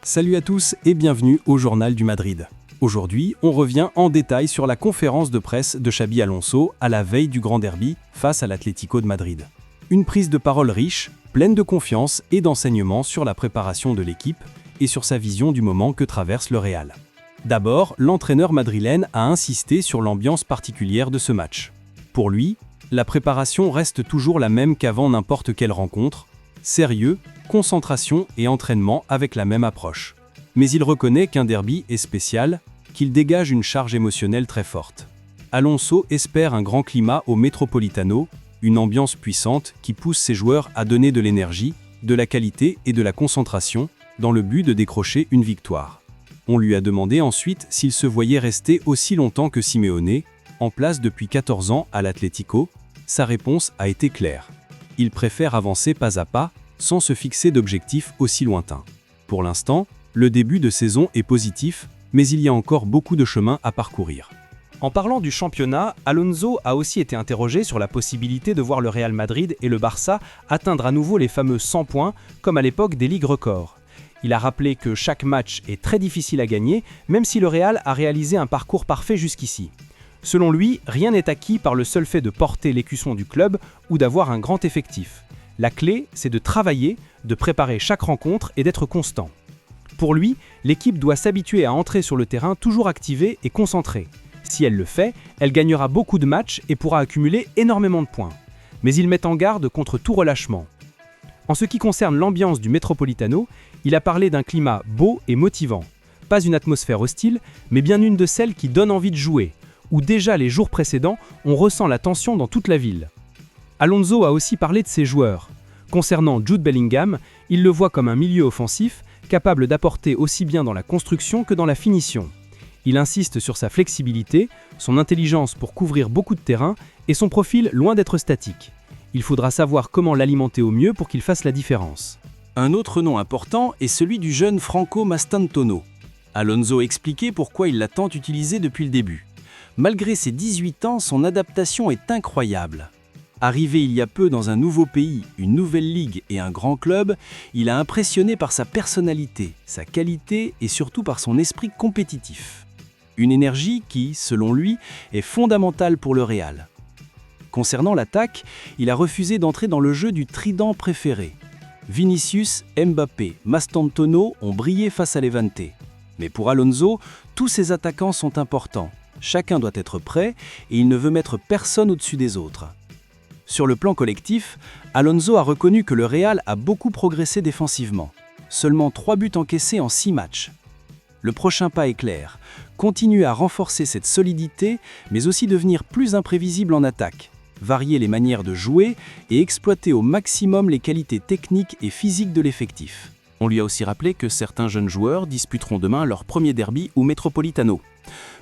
Salut à tous et bienvenue au Journal du Madrid. Aujourd'hui, on revient en détail sur la conférence de presse de Xabi Alonso à la veille du grand derby face à l'Atlético de Madrid. Une prise de parole riche, pleine de confiance et d'enseignements sur la préparation de l'équipe et sur sa vision du moment que traverse le Real. D'abord, l'entraîneur madrilène a insisté sur l'ambiance particulière de ce match. Pour lui, la préparation reste toujours la même qu'avant n'importe quelle rencontre, sérieux, concentration et entraînement avec la même approche. Mais il reconnaît qu'un derby est spécial, qu'il dégage une charge émotionnelle très forte. Alonso espère un grand climat au Metropolitano, une ambiance puissante qui pousse ses joueurs à donner de l'énergie, de la qualité et de la concentration, dans le but de décrocher une victoire. On lui a demandé ensuite s'il se voyait rester aussi longtemps que Simeone, en place depuis 14 ans à l'Atlético. Sa réponse a été claire. Il préfère avancer pas à pas, sans se fixer d'objectifs aussi lointains. Pour l'instant, le début de saison est positif, mais il y a encore beaucoup de chemin à parcourir. En parlant du championnat, Alonso a aussi été interrogé sur la possibilité de voir le Real Madrid et le Barça atteindre à nouveau les fameux 100 points, comme à l'époque des ligues records. Il a rappelé que chaque match est très difficile à gagner, même si le Real a réalisé un parcours parfait jusqu'ici. Selon lui, rien n'est acquis par le seul fait de porter l'écusson du club ou d'avoir un grand effectif. La clé, c'est de travailler, de préparer chaque rencontre et d'être constant. Pour lui, l'équipe doit s'habituer à entrer sur le terrain toujours activée et concentrée. Si elle le fait, elle gagnera beaucoup de matchs et pourra accumuler énormément de points. Mais il met en garde contre tout relâchement. En ce qui concerne l'ambiance du Metropolitano, il a parlé d'un climat beau et motivant. Pas une atmosphère hostile, mais bien une de celles qui donne envie de jouer, où déjà les jours précédents, on ressent la tension dans toute la ville. Alonso a aussi parlé de ses joueurs. Concernant Jude Bellingham, il le voit comme un milieu offensif, capable d'apporter aussi bien dans la construction que dans la finition. Il insiste sur sa flexibilité, son intelligence pour couvrir beaucoup de terrain et son profil loin d'être statique. Il faudra savoir comment l'alimenter au mieux pour qu'il fasse la différence. Un autre nom important est celui du jeune Franco Mastantuono. Alonso expliquait pourquoi il l'a tant utilisé depuis le début. Malgré ses 18 ans, son adaptation est incroyable. Arrivé il y a peu dans un nouveau pays, une nouvelle ligue et un grand club, il a impressionné par sa personnalité, sa qualité et surtout par son esprit compétitif. Une énergie qui, selon lui, est fondamentale pour le Real. Concernant l'attaque, il a refusé d'entrer dans le jeu du trident préféré. Vinicius, Mbappé, Mastantuono ont brillé face à Levante. Mais pour Alonso, tous ces attaquants sont importants. Chacun doit être prêt et il ne veut mettre personne au-dessus des autres. Sur le plan collectif, Alonso a reconnu que le Real a beaucoup progressé défensivement. Seulement 3 buts encaissés en 6 matchs. Le prochain pas est clair. Continuer à renforcer cette solidité, mais aussi devenir plus imprévisible en attaque. Varier les manières de jouer et exploiter au maximum les qualités techniques et physiques de l'effectif. On lui a aussi rappelé que certains jeunes joueurs disputeront demain leur premier derby au Metropolitano.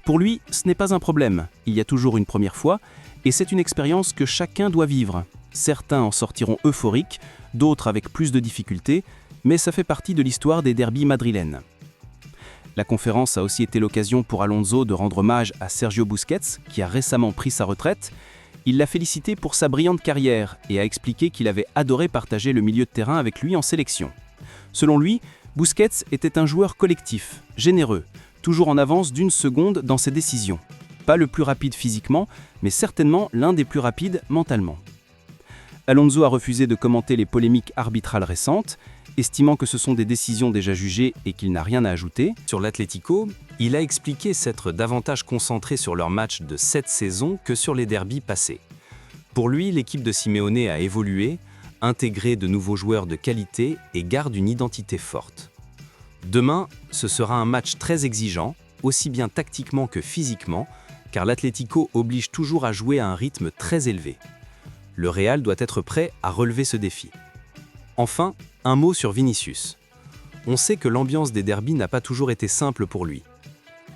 Pour lui, ce n'est pas un problème. Il y a toujours une première fois. Et c'est une expérience que chacun doit vivre. Certains en sortiront euphoriques, d'autres avec plus de difficultés, mais ça fait partie de l'histoire des derbys madrilènes. La conférence a aussi été l'occasion pour Alonso de rendre hommage à Sergio Busquets, qui a récemment pris sa retraite. Il l'a félicité pour sa brillante carrière et a expliqué qu'il avait adoré partager le milieu de terrain avec lui en sélection. Selon lui, Busquets était un joueur collectif, généreux, toujours en avance d'1 seconde dans ses décisions. Pas le plus rapide physiquement, mais certainement l'un des plus rapides mentalement. Alonso a refusé de commenter les polémiques arbitrales récentes, estimant que ce sont des décisions déjà jugées et qu'il n'a rien à ajouter. Sur l'Atlético, il a expliqué s'être davantage concentré sur leurs matchs de cette saison que sur les derbys passés. Pour lui, l'équipe de Simeone a évolué, intégré de nouveaux joueurs de qualité et garde une identité forte. Demain, ce sera un match très exigeant, aussi bien tactiquement que physiquement, car l'Atlético oblige toujours à jouer à un rythme très élevé. Le Real doit être prêt à relever ce défi. Enfin, un mot sur Vinicius. On sait que l'ambiance des derbys n'a pas toujours été simple pour lui.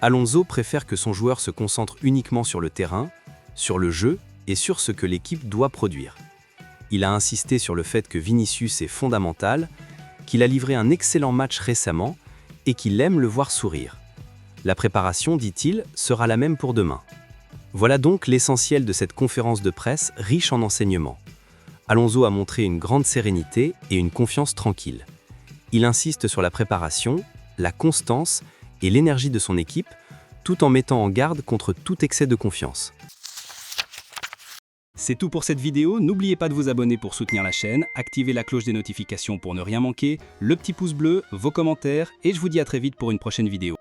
Alonso préfère que son joueur se concentre uniquement sur le terrain, sur le jeu et sur ce que l'équipe doit produire. Il a insisté sur le fait que Vinicius est fondamental, qu'il a livré un excellent match récemment et qu'il aime le voir sourire. La préparation, dit-il, sera la même pour demain. Voilà donc l'essentiel de cette conférence de presse riche en enseignements. Alonso a montré une grande sérénité et une confiance tranquille. Il insiste sur la préparation, la constance et l'énergie de son équipe, tout en mettant en garde contre tout excès de confiance. C'est tout pour cette vidéo, n'oubliez pas de vous abonner pour soutenir la chaîne, activer la cloche des notifications pour ne rien manquer, le petit pouce bleu, vos commentaires et je vous dis à très vite pour une prochaine vidéo.